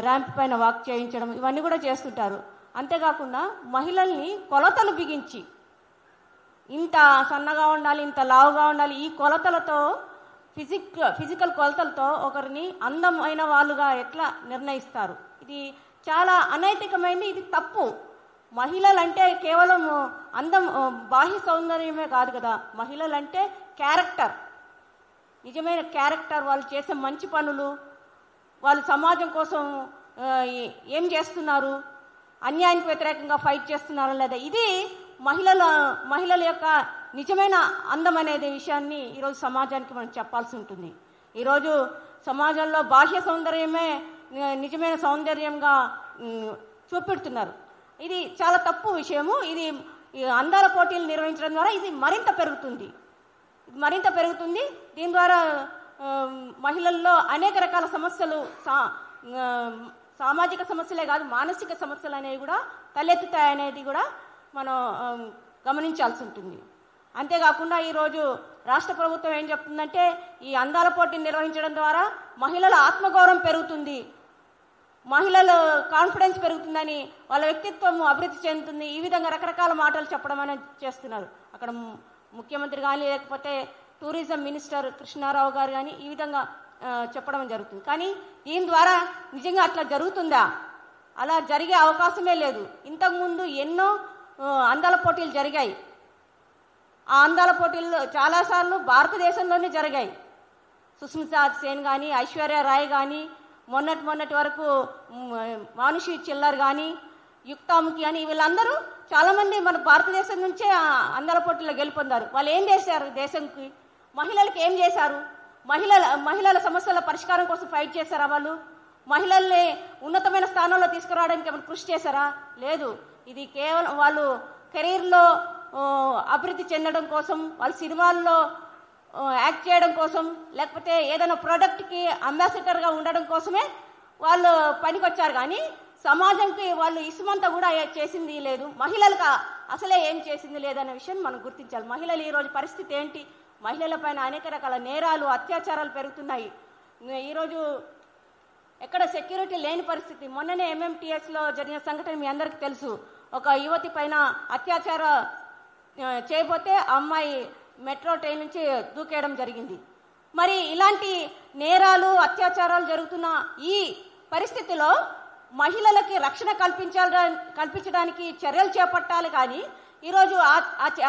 Speaker 5: ర్యాంప్ పైన వాక్ చేయించడం ఇవన్నీ కూడా చేస్తుంటారు. అంతేకాకుండా మహిళల్ని కొలతలు బిగించి ఇంత సన్నగా ఉండాలి, ఇంత లావుగా ఉండాలి, ఈ కొలతలతో ఫిజికల్ కొలతలతో ఒకరిని అందమైన వాళ్ళుగా ఎట్లా నిర్ణయిస్తారు? ఇది చాలా అనైతికమైనది, ఇది తప్పు. మహిళలంటే కేవలం అందం, బాహ్య సౌందర్యమే కాదు కదా. మహిళలంటే క్యారెక్టర్, నిజమైన క్యారెక్టర్. వాళ్ళు చేసే మంచి పనులు, వాళ్ళు సమాజం కోసం ఏం చేస్తున్నారు, అన్యాయానికి వ్యతిరేకంగా ఫైట్ చేస్తున్నారా లేదా, ఇది మహిళల యొక్క నిజమైన అందం అనేది విషయాన్ని ఈరోజు సమాజానికి మనం చెప్పాల్సి ఉంటుంది. ఈరోజు సమాజంలో బాహ్య సౌందర్యమే నిజమైన సౌందర్యంగా చూపెడుతున్నారు. ఇది చాలా తప్పు విషయము. ఇది అందాల పోటీలు నిర్వహించడం ద్వారా ఇది మరింత పెరుగుతుంది. దీని ద్వారా మహిళల్లో అనేక రకాల సమస్యలు, సామాజిక సమస్యలే కాదు మానసిక సమస్యలు అనేవి కూడా తలెత్తుతాయనేది కూడా మనం గమనించాల్సి ఉంటుంది. అంతేకాకుండా ఈరోజు రాష్ట్ర ప్రభుత్వం ఏం చెప్తుందంటే ఈ అందాల పోటీని నిర్వహించడం ద్వారా మహిళల ఆత్మగౌరవం పెరుగుతుంది, మహిళల కాన్ఫిడెన్స్ పెరుగుతుందని, వాళ్ళ వ్యక్తిత్వం అభివృద్ధి చెందుతుంది, ఈ విధంగా రకరకాల మాటలు చెప్పడం అనేది చేస్తున్నారు. అక్కడ ముఖ్యమంత్రి కానీ లేకపోతే టూరిజం మినిస్టర్ కృష్ణారావు గారు కానీ ఈ విధంగా చెప్పడం జరుగుతుంది. కానీ దీని ద్వారా నిజంగా అట్లా జరుగుతుందా? అలా జరిగే అవకాశమే లేదు. ఇంతకుముందు ఎన్నో అందాల పోటీలు జరిగాయి. ఆ అందాల పోటీల్లో చాలాసార్లు భారతదేశంలోనే జరిగాయి. సుస్మితా సేన్ కానీ, ఐశ్వర్య రాయ్ కానీ, మొన్నటి వరకు మానుషి చిల్లర్ కానీ, యుక్తాముఖి అని, వీళ్ళందరూ చాలామంది మన భారతదేశం నుంచే అందాల పోటీల్లో గెలుపొందారు. వాళ్ళు ఏం చేశారు? దేశంకి మహిళలకు ఏం చేశారు? మహిళల సమస్యల పరిష్కారం కోసం ఫైట్ చేశారా? వాళ్ళు మహిళల్ని ఉన్నతమైన స్థానంలో తీసుకురావడానికి ఏమైనా కృషి చేశారా? లేదు. ఇది కేవలం వాళ్ళు కెరీర్లో అభివృద్ధి చెందడం కోసం, వాళ్ళ సినిమాల్లో యాక్ట్ చేయడం కోసం, లేకపోతే ఏదైనా ప్రోడక్ట్కి అంబాసిడర్గా ఉండడం కోసమే వాళ్ళు పనికొచ్చారు. కానీ సమాజంకి వాళ్ళు ఇసుమంతా కూడా చేసింది లేదు. మహిళలకు అసలే ఏం చేసింది లేదనే విషయం మనం గుర్తించాలి. మహిళలు ఈరోజు పరిస్థితి ఏంటి? మహిళల పైన అనేక రకాల నేరాలు, అత్యాచారాలు పెరుగుతున్నాయి. ఈరోజు ఎక్కడ సెక్యూరిటీ లేని పరిస్థితి. మొన్ననే MMTSలో జరిగిన సంఘటన మీ అందరికీ తెలుసు. ఒక యువతి పైన అత్యాచార చేయబోతే అమ్మాయి మెట్రో ట్రైన్ నుంచి దూకేయడం జరిగింది. మరి ఇలాంటి నేరాలు, అత్యాచారాలు జరుగుతున్న ఈ పరిస్థితిలో మహిళలకి రక్షణ కల్పించడానికి చర్యలు చేపట్టాలి. కానీ ఈరోజు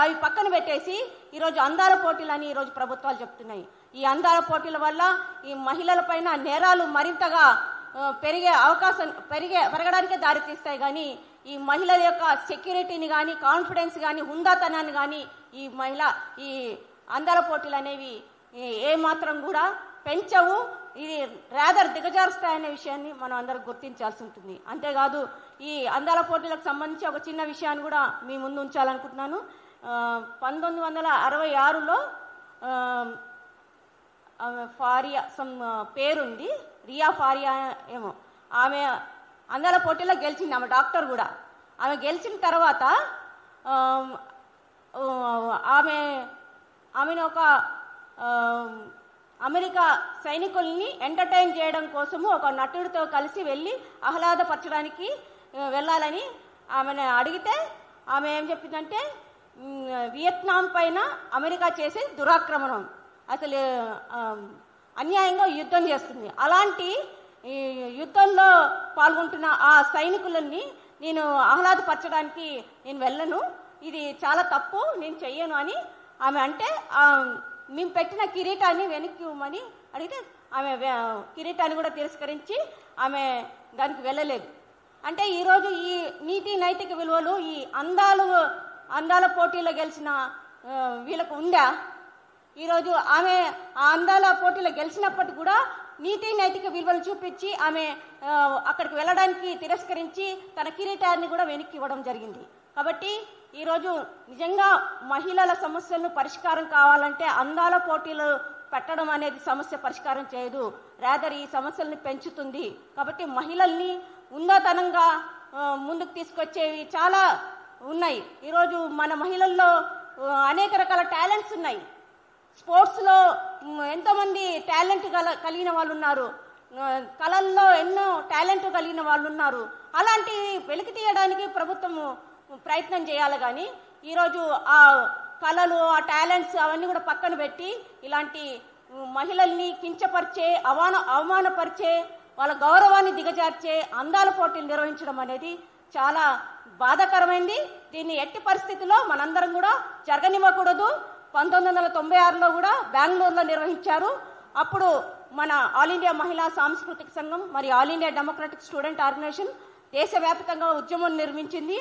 Speaker 5: అవి పక్కన పెట్టేసి ఈరోజు అందాల పోటీలని ఈరోజు ప్రభుత్వాలు చెప్తున్నాయి. ఈ అందాల పోటీల వల్ల ఈ మహిళల పైన నేరాలు మరింతగా పెరగడానికే దారితీస్తాయి. కానీ ఈ మహిళల యొక్క సెక్యూరిటీని కానీ, కాన్ఫిడెన్స్ కానీ, హుందాతనాన్ని కానీ ఈ అందాల పోటీలు అనేవి ఏమాత్రం కూడా పెంచవు. ఇది రాదర్ దిగజారుస్తాయనే విషయాన్ని మనం అందరూ గుర్తించాల్సి ఉంటుంది. అంతేకాదు ఈ అందాల పోటీలకు సంబంధించి ఒక చిన్న విషయాన్ని కూడా మీ ముందు ఉంచాలనుకుంటున్నాను. 1966లో ఫారియా పేరుంది, రియా ఫారియా ఏమో, ఆమె అందాల పోటీలో గెలిచింది. ఆమె డాక్టర్ కూడా. ఆమె గెలిచిన తర్వాత ఆమెను ఒక అమెరికా సైనికుల్ని ఎంటర్టైన్ చేయడం కోసము ఒక నటుడితో కలిసి వెళ్ళి ఆహ్లాదపరచడానికి వెళ్ళాలని ఆమెను అడిగితే ఆమె ఏం చెప్పిందంటే వియత్నాం పైన అమెరికా చేసే దురాక్రమణం, అసలు అన్యాయంగా యుద్ధం చేస్తుంది. అలాంటి యుద్ధంలో పాల్గొంటున్న ఆ సైనికులని నేను ఆహ్లాదపరచడానికి నేను వెళ్ళను, ఇది చాలా తప్పు, నేను చెయ్యను అని ఆమె అంటే మేము పెట్టిన కిరీటాన్ని వెనక్కి ఇవ్వమని అడిగితే ఆమె కిరీటాన్ని కూడా తిరస్కరించి ఆమె దానికి వెళ్ళలేదు. అంటే ఈరోజు ఈ నీతి నైతిక విలువలు ఈ అందాల పోటీలో గెలిచిన వీళ్ళకు ఉందా? ఈరోజు ఆమె ఆ అందాల పోటీలో గెలిచినప్పటికీ కూడా నీతి నైతిక విలువలు చూపించి ఆమె అక్కడికి వెళ్ళడానికి తిరస్కరించి తన కిరీటాన్ని కూడా వెనక్కి ఇవ్వడం జరిగింది. కాబట్టి ఈరోజు నిజంగా మహిళల సమస్యలను పరిష్కారం కావాలంటే అందాల పోటీలు పెట్టడం అనేది సమస్య పరిష్కారం చేయదు, రాదర్ ఈ సమస్యల్ని పెంచుతుంది. కాబట్టి మహిళల్ని ఉన్నతనంగా ముందుకు తీసుకొచ్చేవి చాలా ఉన్నాయి. ఈరోజు మన మహిళల్లో అనేక రకాల టాలెంట్స్ ఉన్నాయి. స్పోర్ట్స్లో ఎంతోమంది టాలెంట్ కలిగిన వాళ్ళు ఉన్నారు, కళల్లో ఎన్నో టాలెంట్ కలిగిన వాళ్ళు ఉన్నారు. అలాంటి వెలికి తీయడానికి ప్రభుత్వం ప్రయత్నం చేయాలి. కానీ ఈరోజు ఆ కళలు, ఆ టాలెంట్స్ అవన్నీ కూడా పక్కన పెట్టి ఇలాంటి మహిళల్ని కించపరిచే, అవమానపరిచే, వాళ్ళ గౌరవాన్ని దిగజార్చే అందాల పోటీలు నిర్వహించడం అనేది చాలా బాధాకరమైంది. దీన్ని ఎట్టి పరిస్థితుల్లో మనందరం కూడా జరగనివ్వకూడదు. 1996లో కూడా బెంగళూరులో నిర్వహించారు. అప్పుడు మన ఆల్ ఇండియా మహిళా సాంస్కృతిక సంఘం మరి All India Democratic Student Organisation దేశవ్యాప్తంగా ఉద్యమం నిర్మించింది.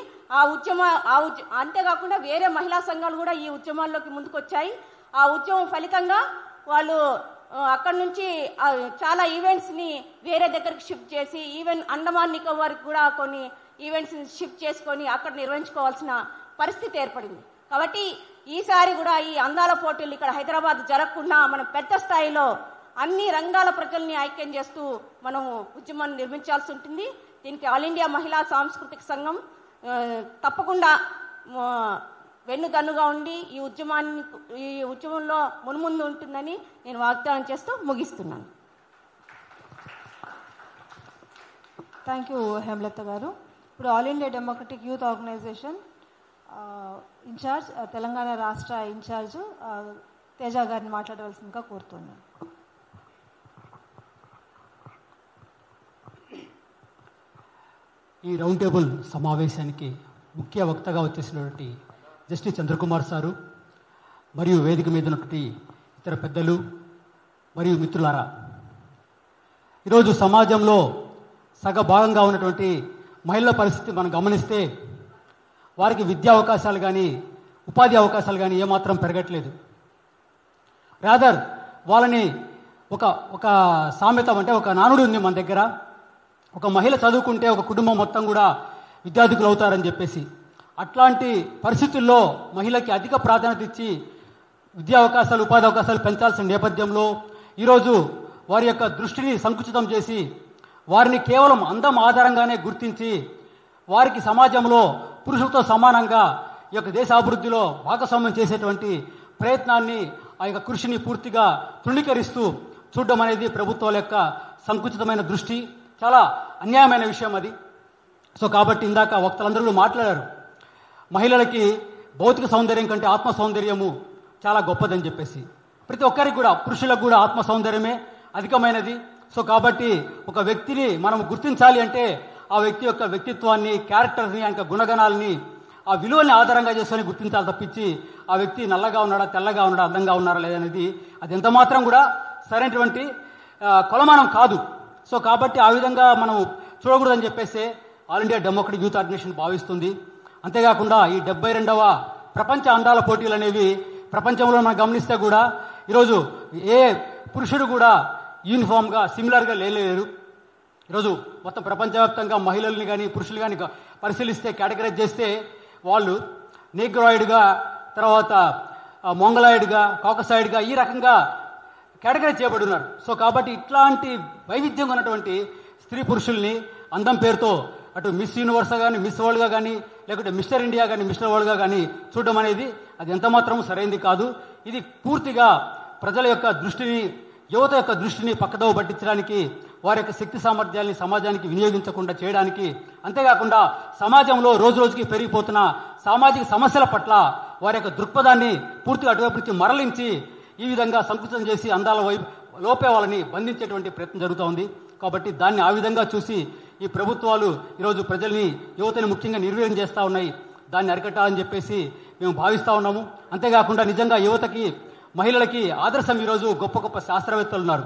Speaker 5: అంతేకాకుండా వేరే మహిళా సంఘాలు కూడా ఈ ఉద్యమాల్లోకి ముందుకొచ్చాయి. ఆ ఉద్యమం ఫలితంగా వాళ్ళు అక్కడి నుంచి చాలా ఈవెంట్స్ని వేరే దగ్గరికి షిఫ్ట్ చేసి, ఈవెన్ అండమాన్ నికోబార్కి కూడా కొన్ని ఈవెంట్స్ని షిఫ్ట్ చేసుకొని అక్కడ నిర్వహించుకోవాల్సిన పరిస్థితి ఏర్పడింది. కాబట్టి ఈసారి కూడా ఈ అందాల పోటీలు ఇక్కడ హైదరాబాద్ జరగకుండా మనం పెద్ద స్థాయిలో అన్ని రంగాల ప్రజల్ని ఐక్యం చేస్తూ మనం ఉద్యమాన్ని నిర్మించాల్సి ఉంటుంది. దీనికి ఆల్ ఇండియా మహిళా సాంస్కృతిక సంఘం తప్పకుండా వెన్నుదన్నుగా ఉండి ఈ ఉద్యమంలో మున్ముందు ఉంటుందని నేను వాగ్దానం చేస్తూ ముగిస్తున్నాను.
Speaker 2: థ్యాంక్ యూ హేమలత గారు. ఇప్పుడు All India Democratic Youth Organisation in charge, Telangana రాష్ట్ర ఇన్ఛార్జ్ తేజ గారిని మాట్లాడవలసిందిగా కోరుతున్నాను.
Speaker 6: ఈ రౌండ్ టేబుల్ సమావేశానికి ముఖ్య వక్తగా వచ్చేసినటువంటి జస్టిస్ చంద్రకుమార్ సారు మరియు వేదిక మీద ఉన్నటువంటి ఇతర పెద్దలు మరియు మిత్రులారా, ఈరోజు సమాజంలో సగభాగంగా ఉన్నటువంటి మహిళల పరిస్థితి మనం గమనిస్తే వారికి విద్యా అవకాశాలు కానీ ఉపాధి అవకాశాలు కానీ ఏమాత్రం పెరగట్లేదు. రాదర్ వాళ్ళని ఒక సామెత అంటే ఒక నానుడు ఉంది మన దగ్గర, ఒక మహిళ చదువుకుంటే ఒక కుటుంబం మొత్తం కూడా విద్యార్థికులు అవుతారని చెప్పేసి. అట్లాంటి పరిస్థితుల్లో మహిళకి అధిక ప్రాధాన్యత ఇచ్చి విద్యా అవకాశాలు ఉపాధి అవకాశాలు పెంచాల్సిన నేపథ్యంలో ఈరోజు వారి యొక్క దృష్టిని సంకుచితం చేసి వారిని కేవలం అందం ఆధారంగానే గుర్తించి వారికి సమాజంలో పురుషులతో సమానంగా ఈ యొక్క దేశాభివృద్ధిలో భాగస్వామ్యం చేసేటువంటి ప్రయత్నాన్ని, ఆ యొక్క కృషిని పూర్తిగా తృణీకరిస్తూ చూడడం అనేది ప్రభుత్వాల యొక్క సంకుచితమైన దృష్టి. చాలా అన్యాయమైన విషయం అది. సో కాబట్టి ఇందాక వక్తలందరూ మాట్లాడారు, మహిళలకి భౌతిక సౌందర్యం కంటే ఆత్మ సౌందర్యము చాలా గొప్పదని చెప్పేసి. ప్రతి ఒక్కరికి కూడా, పురుషులకు కూడా ఆత్మ సౌందర్యమే అధికమైనది. సో కాబట్టి ఒక వ్యక్తిని మనం గుర్తించాలి అంటే ఆ వ్యక్తి యొక్క వ్యక్తిత్వాన్ని, క్యారెక్టర్ని, ఆయన గుణగణాలని, ఆ విలువల్ని ఆధారంగా చేసుకొని గుర్తించాలి తప్పించి ఆ వ్యక్తి నల్లగా ఉన్నాడా, తెల్లగా ఉన్నాడా, అందంగా ఉన్నారా లేదనేది అది ఎంత మాత్రం కూడా సరైనటువంటి కొలమానం కాదు. సో కాబట్టి ఆ విధంగా మనం చూడకూడదని చెప్పేసి All India Democratic Youth Organisation భావిస్తుంది. అంతేకాకుండా ఈ 72వ ప్రపంచ అందాల పోటీలు అనేవి ప్రపంచంలో మనం గమనిస్తే కూడా ఈరోజు ఏ పురుషుడు కూడా యూనిఫామ్గా సిమిలర్గా లేరు. ఈరోజు మొత్తం ప్రపంచవ్యాప్తంగా మహిళల్ని కానీ పురుషులు కానీ పరిశీలిస్తే, కేటగరైజ్ చేస్తే వాళ్ళు నీగ్రాయిడ్గా, తర్వాత మొంగలాయిడ్గా, కాకసాయిడ్గా ఈ రకంగా కేటగరైజ్ చేయబడి ఉన్నారు. సో కాబట్టి ఇట్లాంటి వైవిధ్యం ఉన్నటువంటి స్త్రీ పురుషుల్ని అందం పేరుతో అటు మిస్ యూనివర్స్ కానీ, మిస్ వరల్డ్గా కానీ, లేకుంటే మిస్టర్ ఇండియా కానీ, మిస్టర్ వరల్డ్గా కానీ చూడడం అనేది అది ఎంత మాత్రం సరైనది కాదు. ఇది పూర్తిగా ప్రజల యొక్క దృష్టిని, యువత యొక్క దృష్టిని పక్కదోవ పట్టించడానికి, వారి యొక్క శక్తి సామర్థ్యాన్ని సమాజానికి వినియోగించకుండా చేయడానికి, అంతేకాకుండా సమాజంలో రోజు రోజుకి పెరిగిపోతున్న సామాజిక సమస్యల పట్ల వారి యొక్క దృక్పథాన్ని పూర్తిగా అటువైపు నుంచి మరలించి ఈ విధంగా సంకుచితం చేసి అందాల వైపు లోపే వాళ్ళని బంధించేటువంటి ప్రయత్నం జరుగుతూ ఉంది. కాబట్టి దాన్ని ఆ విధంగా చూసి ఈ ప్రభుత్వాలు ఈరోజు ప్రజల్ని, యువతని ముఖ్యంగా నిర్వీర్యం చేస్తూ ఉన్నాయి. దాన్ని అరికట్టాలని చెప్పేసి మేము భావిస్తూ ఉన్నాము. అంతేకాకుండా నిజంగా యువతకి, మహిళలకి ఆదర్శం ఈరోజు గొప్ప గొప్ప శాస్త్రవేత్తలు ఉన్నారు.